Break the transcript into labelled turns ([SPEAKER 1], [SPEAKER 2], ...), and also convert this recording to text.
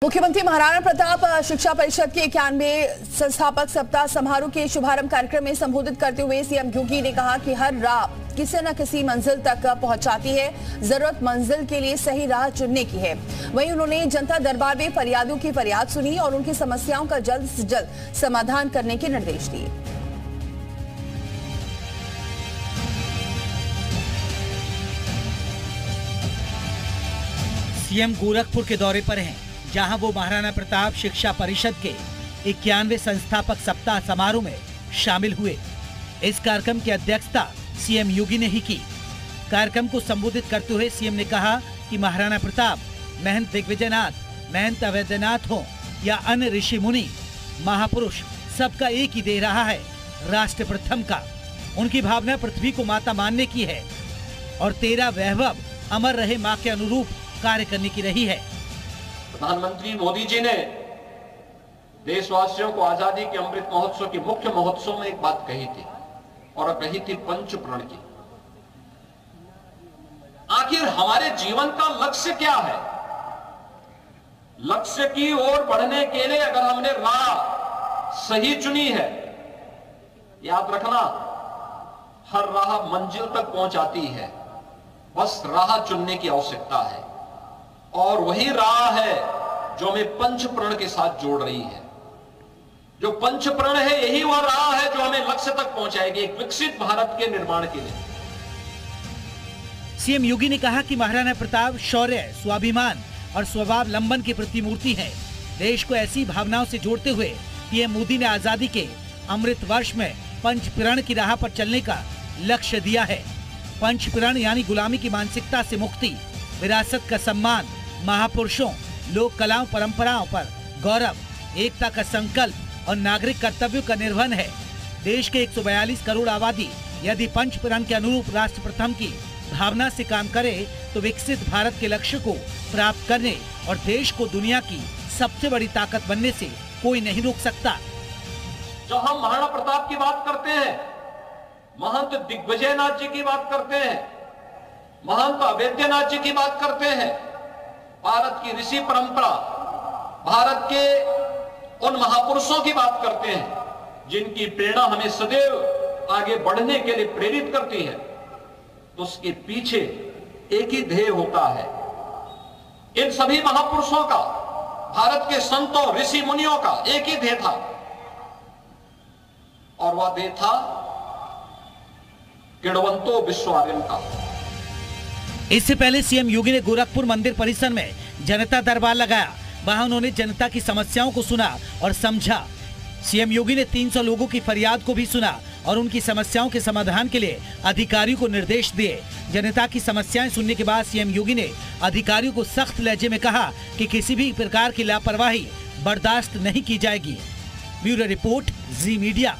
[SPEAKER 1] मुख्यमंत्री महाराणा प्रताप शिक्षा परिषद के 91वें संस्थापक सप्ताह समारोह के शुभारंभ कार्यक्रम में संबोधित करते हुए सीएम योगी ने कहा कि हर राह किसी न किसी मंजिल तक पहुंचाती है, जरूरत मंजिल के लिए सही राह चुनने की है। वहीं उन्होंने जनता दरबार में फरियादियों की फरियाद सुनी और उनकी समस्याओं का जल्द से जल्द समाधान करने के निर्देश दिए।
[SPEAKER 2] सीएम गोरखपुर के दौरे पर हैं, जहां वो महाराणा प्रताप शिक्षा परिषद के 91वें संस्थापक सप्ताह समारोह में शामिल हुए। इस कार्यक्रम की अध्यक्षता सीएम योगी ने ही की। कार्यक्रम को संबोधित करते हुए सीएम ने कहा कि महाराणा प्रताप महंत दिग्विजयनाथ, महंत अवैधनाथ हो या अन्य ऋषि मुनि महापुरुष, सबका एक ही दे रहा है, राष्ट्र प्रथम का। उनकी भावना पृथ्वी को माता मानने की है और तेरा वैभव अमर रहे माँ के अनुरूप कार्य करने की रही है।
[SPEAKER 3] प्रधानमंत्री मोदी जी ने देशवासियों को आजादी के अमृत महोत्सव की मुख्य महोत्सव में एक बात कही थी और कही थी पंच प्रण की। आखिर हमारे जीवन का लक्ष्य क्या है? लक्ष्य की ओर बढ़ने के लिए अगर हमने राह सही चुनी है, याद रखना, हर राह मंजिल तक पहुंचाती है, बस राह चुनने की आवश्यकता है। और वही राह है जो हमें पंच प्रण के साथ जोड़ रही है। जो पंच प्रण है, यही वह राह है जो हमें लक्ष्य तक पहुंचाएगी, एक विकसित भारत के निर्माण के लिए।
[SPEAKER 2] सीएम योगी ने कहा कि महाराणा प्रताप शौर्य, स्वाभिमान और स्वावलंबन की प्रतिमूर्ति है। देश को ऐसी भावनाओं से जोड़ते हुए पीएम मोदी ने आजादी के अमृत वर्ष में पंच प्रण की राह पर चलने का लक्ष्य दिया है। पंच प्रण यानी गुलामी की मानसिकता से मुक्ति, विरासत का सम्मान, महापुरुषों, लोक कलाओं परंपराओं पर गौरव, एकता का संकल्प और नागरिक कर्तव्यों का निर्वहन है। देश के 142 करोड़ आबादी यदि पंच प्रण के अनुरूप राष्ट्र प्रथम की भावना से काम करे तो विकसित भारत के लक्ष्य को प्राप्त करने और देश को दुनिया की सबसे बड़ी ताकत बनने से कोई नहीं रोक सकता।
[SPEAKER 3] जब हम महाराणा प्रताप की बात करते हैं, महंत दिग्विजयनाथ जी की बात करते हैं, महंत अवैधनाथ जी की बात करते हैं, भारत की ऋषि परंपरा, भारत के उन महापुरुषों की बात करते हैं जिनकी प्रेरणा हमें सदैव आगे बढ़ने के लिए प्रेरित करती है, तो उसके पीछे एक ही ध्येय होता है। इन सभी महापुरुषों का, भारत के संतों, ऋषि मुनियों का एक ही ध्येय था और वह ध्येय था किण्वन्तो विश्वार्यम का।
[SPEAKER 2] इससे पहले सीएम योगी ने गोरखपुर मंदिर परिसर में जनता दरबार लगाया। वहां उन्होंने जनता की समस्याओं को सुना और समझा। सीएम योगी ने 300 लोगों की फरियाद को भी सुना और उनकी समस्याओं के समाधान के लिए अधिकारियों को निर्देश दिए। जनता की समस्याएं सुनने के बाद सीएम योगी ने अधिकारियों को सख्त लहजे में कहा कि किसी भी प्रकार की लापरवाही बर्दाश्त नहीं की जाएगी। ब्यूरो रिपोर्ट, जी मीडिया।